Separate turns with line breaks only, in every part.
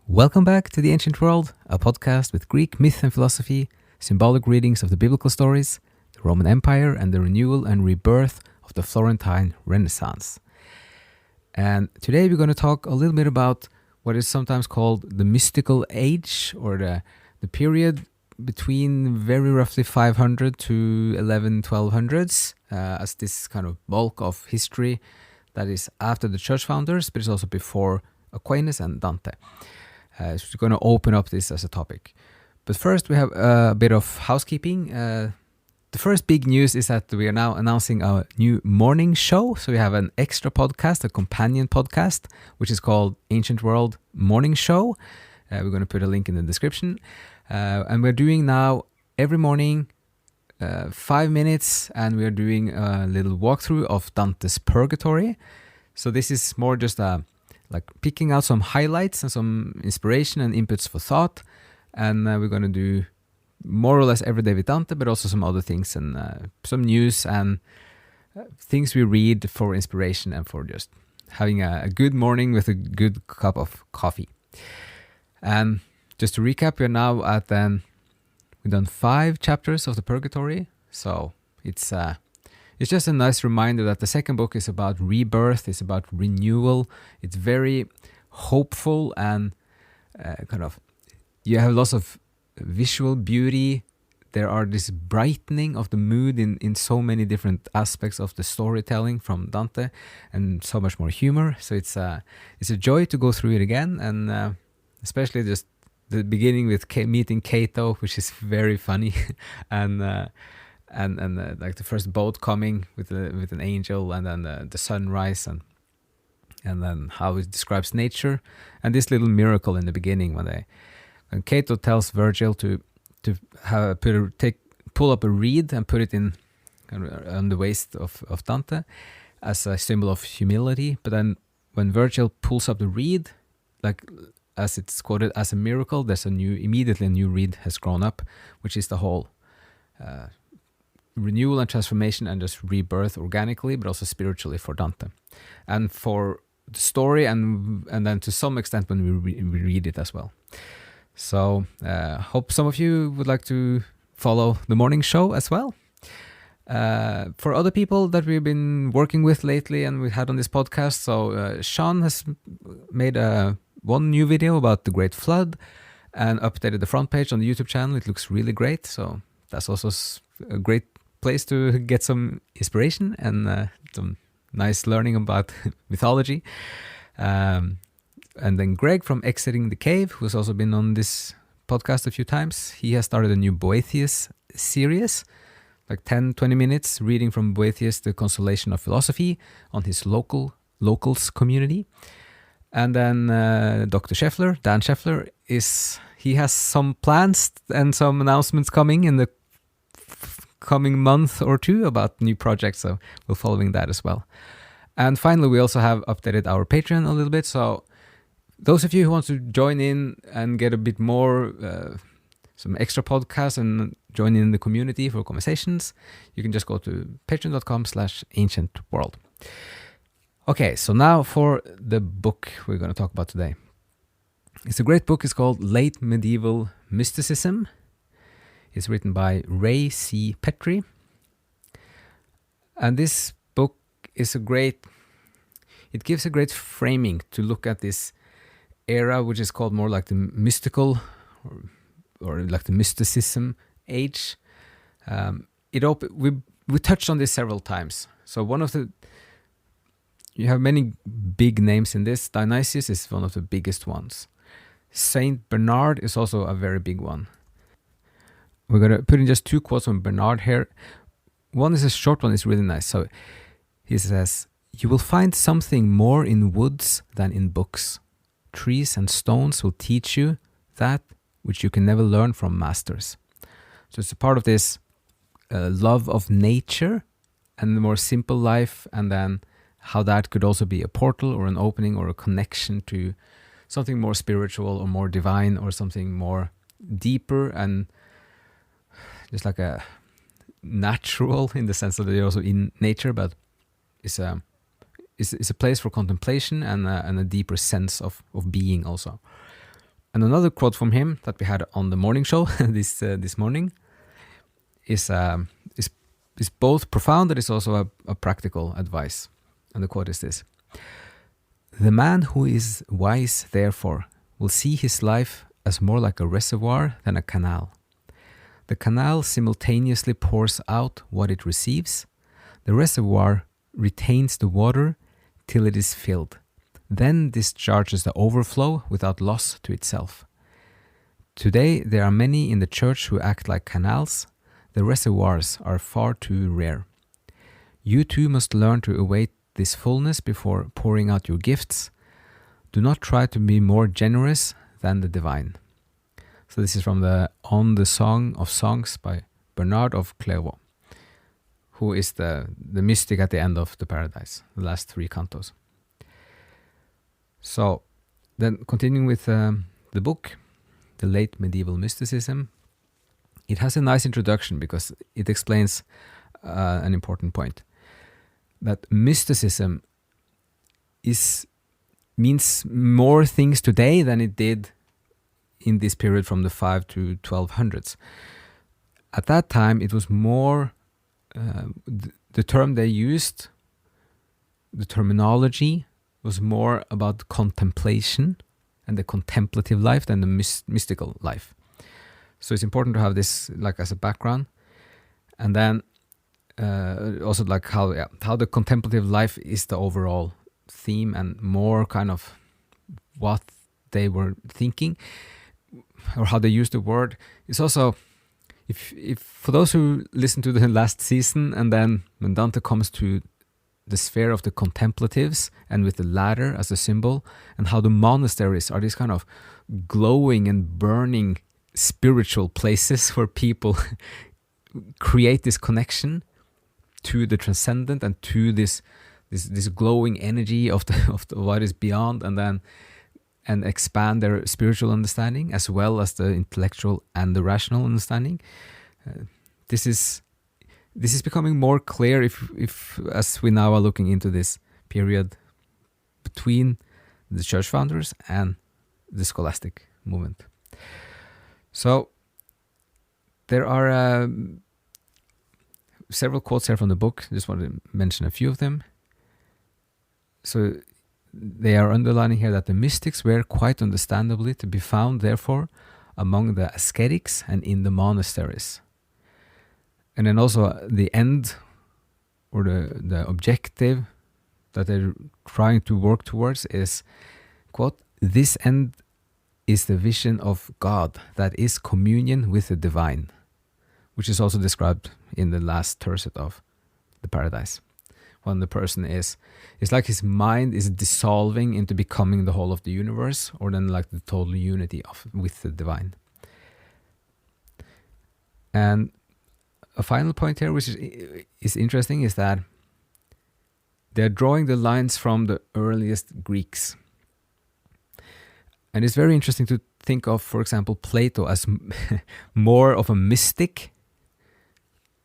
Welcome back to The Ancient World, a podcast with Greek myth and philosophy, symbolic readings of the biblical stories, the Roman Empire, and the renewal and rebirth of the Florentine Renaissance. And today we're going to talk a little bit about what is sometimes called the mystical age, or the period between very roughly 500 to 1200s, as this kind of bulk of history that is after the church founders, but it's also before Aquinas and Dante. So we're going to open up this as a topic. But first, we have a bit of housekeeping. The first big news is that we are now announcing our new morning show. So we have an extra podcast, a companion podcast, which is called Ancient World Morning Show. We're going to put a link in the description. And we're doing now every morning 5 minutes, and we are doing a little walkthrough of Dante's Purgatory. So this is more just like picking out some highlights and some inspiration and inputs for thought. And we're going to do more or less every day with Dante, but also some other things and some news and things we read for inspiration and for just having a good morning with a good cup of coffee. And just to recap, we're now at we've done 5 chapters of the Purgatory. So it's just a nice reminder that the second book is about rebirth, it's about renewal. It's very hopeful and you have lots of visual beauty. There are this brightening of the mood in so many different aspects of the storytelling from Dante, and so much more humor. So it's a joy to go through it again, and especially just the beginning with meeting Cato, which is very funny, and like the first boat coming with an angel, and then the sunrise, and then how it describes nature, and this little miracle in the beginning when Cato tells Virgil to pull up a reed and put it in on the waist of Dante as a symbol of humility. But then when Virgil pulls up the reed, like as it's quoted as a miracle, there's immediately a new reed has grown up, which is the whole renewal and transformation and just rebirth organically, but also spiritually for Dante, and for the story, and then to some extent when we read it as well. So hope some of you would like to follow the morning show as well. For other people that we've been working with lately and we had on this podcast, so Sean has made one new video about the Great Flood and updated the front page on the YouTube channel. It looks really great, so that's also a great place to get some inspiration and some nice learning about mythology. And then Greg from Exiting the Cave, who's also been on this podcast a few times, he has started a new Boethius series, like 10-20 minutes reading from Boethius, The Consolation of Philosophy, on his locals community. And then Dr. Scheffler, Dan Scheffler, he has some plans and some announcements coming in the coming month or two about new projects, so we're following that as well. And finally, we also have updated our Patreon a little bit, so those of you who want to join in and get a bit more, some extra podcasts and join in the community for conversations, you can just go to patreon.com/ancientworld. Okay, so now for the book we're going to talk about today. It's a great book. It's called Late Medieval Mysticism. It's written by Ray C. Petrie. And this book is it gives a great framing to look at this era, which is called more like the mystical or like the mysticism age. We touched on this several times. So you have many big names in this. Dionysius is one of the biggest ones. Saint Bernard is also a very big one. We're going to put in just 2 quotes from Bernard here. One is a short one, it's really nice. So he says, "You will find something more in woods than in books. Trees and stones will teach you that which you can never learn from masters." So it's a part of this love of nature and the more simple life, and then how that could also be a portal or an opening or a connection to something more spiritual or more divine or something more deeper and just like a natural, in the sense that they're also in nature, but is a place for contemplation and a deeper sense of being also. And another quote from him that we had on the morning show this morning is both profound and is also a practical advice. And the quote is this: "The man who is wise, therefore, will see his life as more like a reservoir than a canal. The canal simultaneously pours out what it receives. The reservoir retains the water till it is filled, then discharges the overflow without loss to itself. Today there are many in the church who act like canals. The reservoirs are far too rare. You too must learn to await this fullness before pouring out your gifts. Do not try to be more generous than the divine." So this is from the On the Song of Songs by Bernard of Clairvaux, who is the mystic at the end of the Paradise, the last 3 cantos. So then continuing with the book, The Late Medieval Mysticism, it has a nice introduction because it explains an important point, that mysticism means more things today than it did in this period from the 5 to 1200s. At that time, it was more, the term they used, the terminology was more about contemplation and the contemplative life than the mystical life. So it's important to have this like as a background. And then also like how the contemplative life is the overall theme and more kind of what they were thinking or how they use the word. It's also, if for those who listened to the last season, and then when Dante comes to the sphere of the contemplatives and with the ladder as a symbol, and how the monasteries are these kind of glowing and burning spiritual places where people create this connection to the transcendent and to this glowing energy of what is beyond, and expand their spiritual understanding as well as the intellectual and the rational understanding. This is becoming more clear if as we now are looking into this period between the church founders and the scholastic movement. So there are several quotes here from the book. Just want to mention a few of them. So they are underlining here that the mystics were quite understandably to be found, therefore, among the ascetics and in the monasteries. And then also the end, or the objective that they're trying to work towards is, quote, "This end is the vision of God, that is communion with the divine," which is also described in the last tercet of the Paradise. When the person it's like his mind is dissolving into becoming the whole of the universe, or then like the total unity with the divine. And a final point here, which is interesting, is that they're drawing the lines from the earliest Greeks. And it's very interesting to think of, for example, Plato as more of a mystic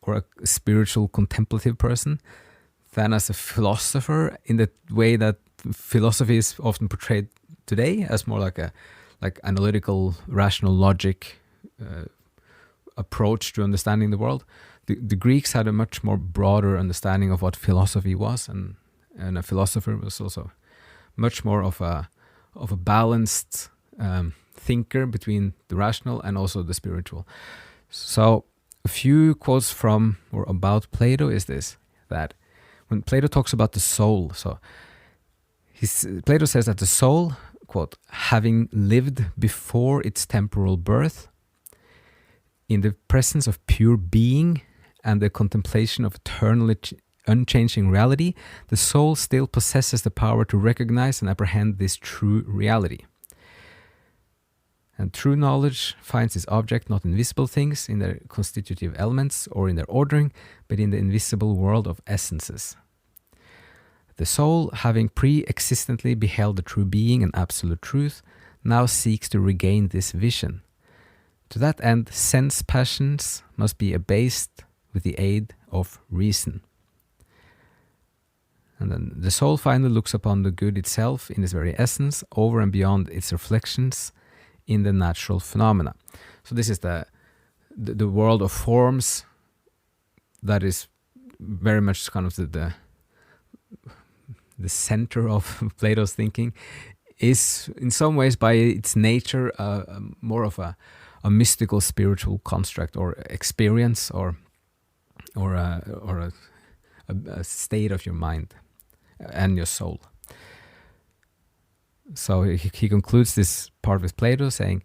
or a spiritual contemplative person than as a philosopher, in the way that philosophy is often portrayed today as more like analytical, rational logic approach to understanding the world. The Greeks had a much more broader understanding of what philosophy was, and a philosopher was also much more of a balanced thinker between the rational and also the spiritual. So a few quotes from or about Plato is this, that when Plato talks about the soul, so Plato says that the soul, quote, "having lived before its temporal birth, in the presence of pure being and the contemplation of eternally unchanging reality, the soul still possesses the power to recognize and apprehend this true reality. And true knowledge finds its object not in visible things, in their constitutive elements or in their ordering, but in the invisible world of essences. The soul, having pre-existently beheld the true being and absolute truth, now seeks to regain this vision. To that end, sense passions must be abased with the aid of reason." And then the soul finally looks upon the good itself in its very essence, over and beyond its reflections in the natural phenomena. So this is the world of forms that is very much kind of the center of Plato's thinking, is in some ways by its nature more of a mystical spiritual construct or experience or a state of your mind and your soul. So he concludes this part with Plato saying,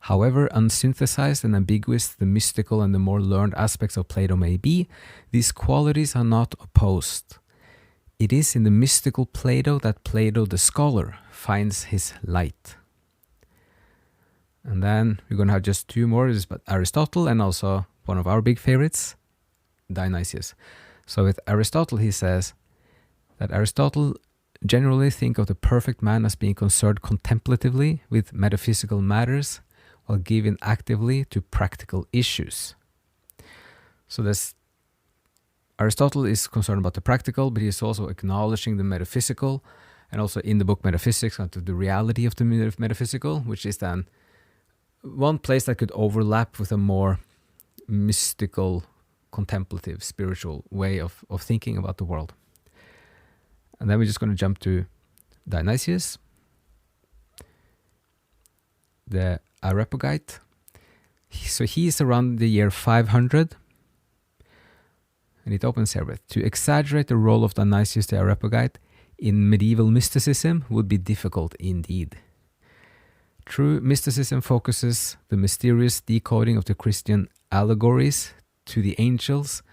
however unsynthesized and ambiguous the mystical and the more learned aspects of Plato may be, these qualities are not opposed. It is in the mystical Plato that Plato the scholar finds his light. And then we're going to have just two more. This is Aristotle and also one of our big favorites, Dionysius. So with Aristotle, he says that Aristotle generally think of the perfect man as being concerned contemplatively with metaphysical matters while giving actively to practical issues. So this Aristotle is concerned about the practical, but he is also acknowledging the metaphysical, and also in the book Metaphysics, the reality of the metaphysical, which is then one place that could overlap with a more mystical, contemplative, spiritual way of thinking about the world. And then we're just going to jump to Dionysius, the Areopagite. So he is around the year 500. And it opens here with, to exaggerate the role of Dionysius the Areopagite in medieval mysticism would be difficult indeed. True mysticism focuses the mysterious decoding of the Christian allegories to the angels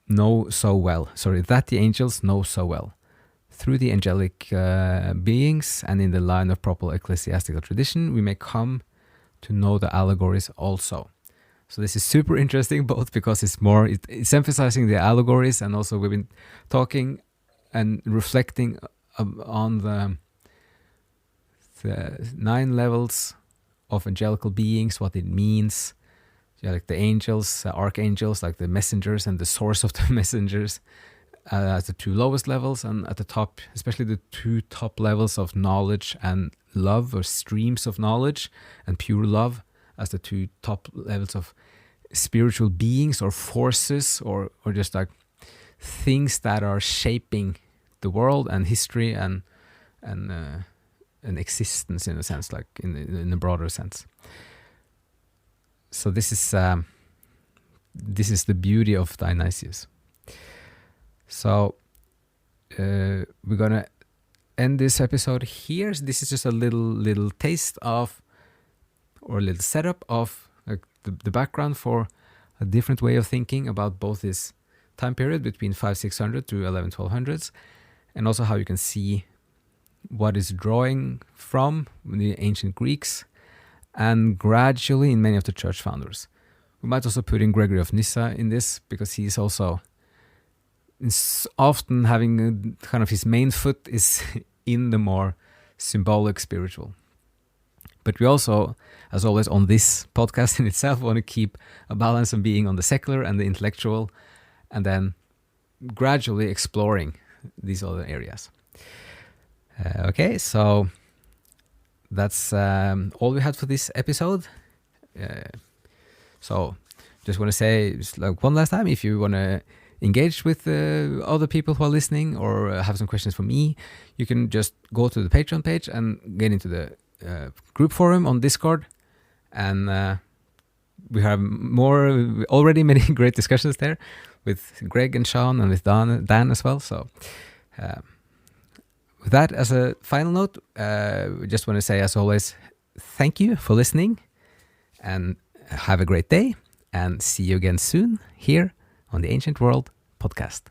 know so well. That the angels know so well. Through the angelic beings and in the line of proper ecclesiastical tradition, we may come to know the allegories also. So this is super interesting, both because it's emphasizing the allegories, and also we've been talking and reflecting on the 9 levels of angelical beings, what it means. Like the angels, archangels, like the messengers and the source of the messengers as the 2 lowest levels, and at the top, especially the 2 top levels of knowledge and love, or streams of knowledge and pure love, as the 2 top levels of spiritual beings or forces or just like things that are shaping the world and history and existence, in a sense, like in a broader sense. So this is the beauty of Dionysius. So we're gonna end this episode here. This is just a little taste of, or a little setup of, like the background for a different way of thinking about both this time period between 500-600 to 1100-1200s, and also how you can see what is drawing from the ancient Greeks and gradually in many of the church founders. We might also put in Gregory of Nyssa in this, because he's also often having kind of his main foot is in the more symbolic spiritual. But we also, as always on this podcast in itself, want to keep a balance of being on the secular and the intellectual, and then gradually exploring these other areas. Okay, so that's all we had for this episode. So just want to say, like one last time, if you want to engage with other people who are listening, or have some questions for me, you can just go to the Patreon page and get into the group forum on Discord, and we have already many great discussions there with Greg and Sean, and with Dan as well. So with that as a final note, we just want to say, as always, thank you for listening, and have a great day, and see you again soon here on the Ancient World podcast.